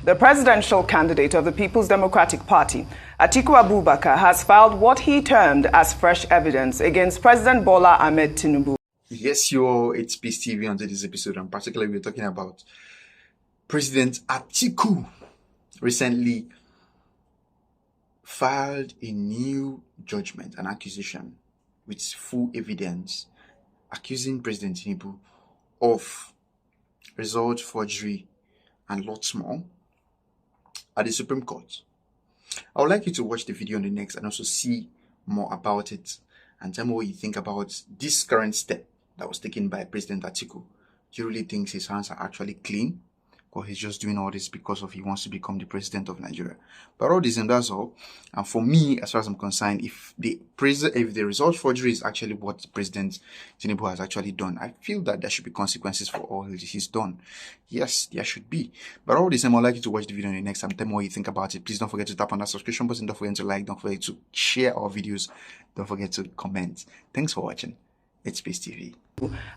the presidential candidate of the People's Democratic Party, Atiku Abubakar, has filed what he termed as fresh evidence against President Bola Ahmed Tinubu. Yes, it's Peace TV on today's episode, and particularly we're talking about President Atiku recently filed a new judgment, an accusation with full evidence, accusing President Tinubu of result forgery and lots more at the Supreme Court. I would like you to watch the video on the next and also see more about it and tell me what you think about this current step that was taken by President Atiku. Do you really think his hands are actually clean, or he's just doing all this because he wants to become the president of Nigeria? But all this and that's all. And for me, as far as I'm concerned, if the result forgery is actually what President Tinubu has actually done, I feel that there should be consequences for all he's done. Yes, there should be. But all this, I would like you to watch the video in the next time. Tell me what you think about it. Please don't forget to tap on that subscription button. Don't forget to like. Don't forget to share our videos. Don't forget to comment. Thanks for watching. It's Peace TV.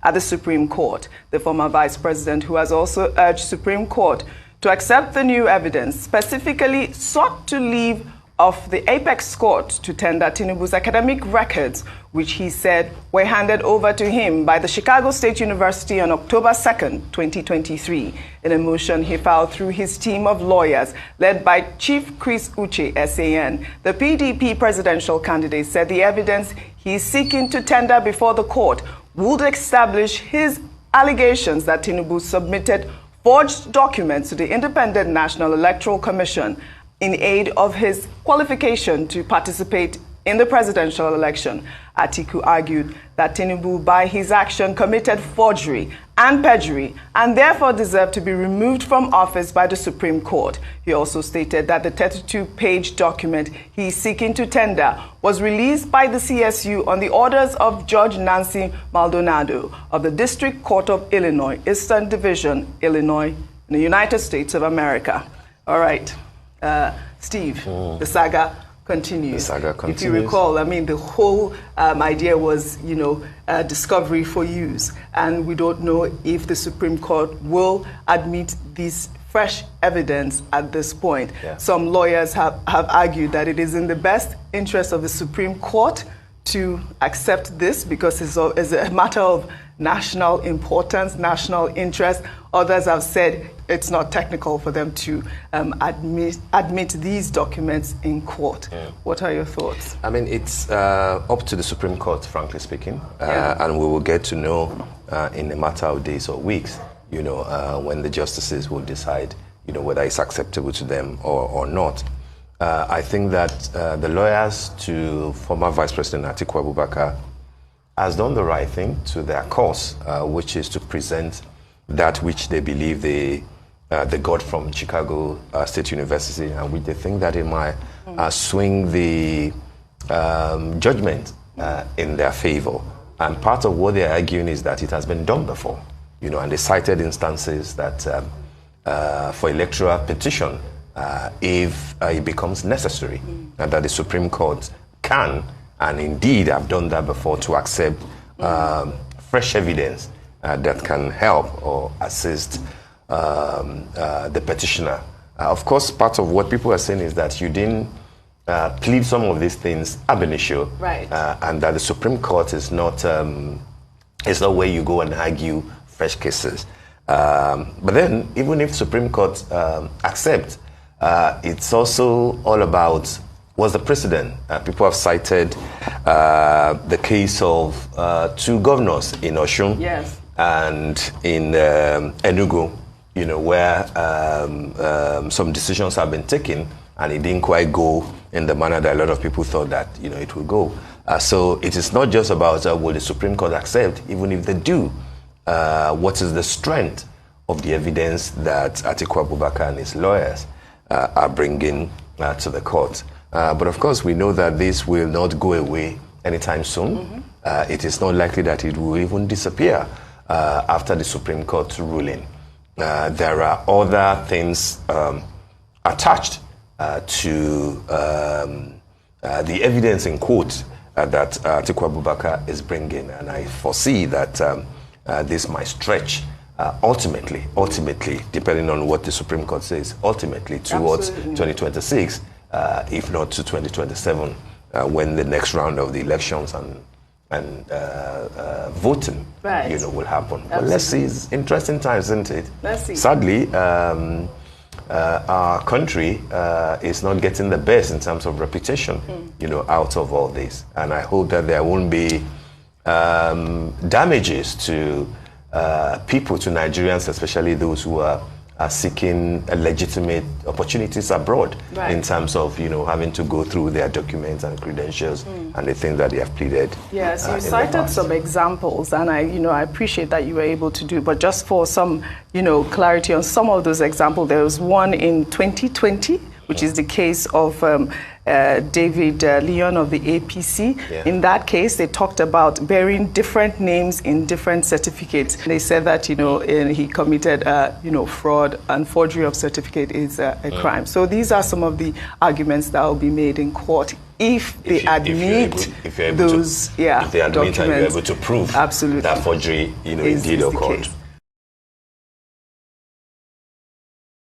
At the Supreme Court, the former vice president, who has also urged Supreme Court to accept the new evidence, specifically sought to leave of the apex court to tender Tinubu's academic records, which he said were handed over to him by the Chicago State University on October 2nd, 2023. In a motion he filed through his team of lawyers, led by Chief Chris Uche, SAN, the PDP presidential candidate said the evidence he is seeking to tender before the court would establish his allegations that Tinubu submitted forged documents to the Independent National Electoral Commission in aid of his qualification to participate in the presidential election. Atiku argued that Tinubu, by his action, committed forgery and perjury and therefore deserved to be removed from office by the Supreme Court. He also stated that the 32-page document he is seeking to tender was released by the CSU on the orders of Judge Nancy Maldonado of the District Court of Illinois, Eastern Division, Illinois, in the United States of America. All right. Steve, the saga continues. If you recall, I mean, the whole idea was, discovery for use. And we don't know if the Supreme Court will admit this fresh evidence at this point. Yeah. Some lawyers have argued that it is in the best interest of the Supreme Court to accept this because it's a matter of national importance, national interest. Others have said it's not technical for them to admit these documents in court. Yeah. What are your thoughts? I mean, it's up to the Supreme Court, frankly speaking, and we will get to know in a matter of days or weeks, when the justices will decide, whether it's acceptable to them or not. I think that the lawyers to former Vice President Atiku Abubakar has done the right thing to their cause, which is to present that which they believe they got from Chicago State University, and which they think that it might swing the judgment in their favor. And part of what they're arguing is that it has been done before, and they cited instances that for electoral petition, if it becomes necessary, and that the Supreme Court can and indeed have done that before to accept fresh evidence that can help or assist the petitioner. Of course, part of what people are saying is that you didn't plead some of these things ab initio, right. And that the Supreme Court is not where you go and argue fresh cases. But then, even if Supreme Court accepts, it's also all about what's the precedent. People have cited the case of two governors in Osun, yes, and in Enugu, where some decisions have been taken and it didn't quite go in the manner that a lot of people thought that it would go. So it is not just about will the Supreme Court accept, even if they do, what is the strength of the evidence that Atiku Abubakar and his lawyers are bringing to the court. But of course, we know that this will not go away anytime soon. Mm-hmm. It is not likely that it will even disappear after the Supreme Court ruling. There are other things attached to the evidence in court that Atiku Abubakar is bringing, and I foresee that this might stretch ultimately, depending on what the Supreme Court says, ultimately towards 2026, if not to 2027, when the next round of the elections and voting, will happen. Absolutely. But let's see. It's interesting times, isn't it? Let's see. Sadly, our country is not getting the best in terms of reputation, out of all this. And I hope that there won't be damages to people, to Nigerians, especially those who are seeking legitimate opportunities abroad, in terms of having to go through their documents and credentials and the things that they have pleaded. Yes, you cited some examples, and I appreciate that you were able to do. But just for some clarity on some of those examples, there was one in 2020, which is the case of David Leon of the APC. Yeah. In that case, they talked about bearing different names in different certificates. They said that he committed fraud, and forgery of certificate is a crime. So these are some of the arguments that will be made in court if they admit those documents. If they admit and you're able to prove absolutely that forgery indeed occurred.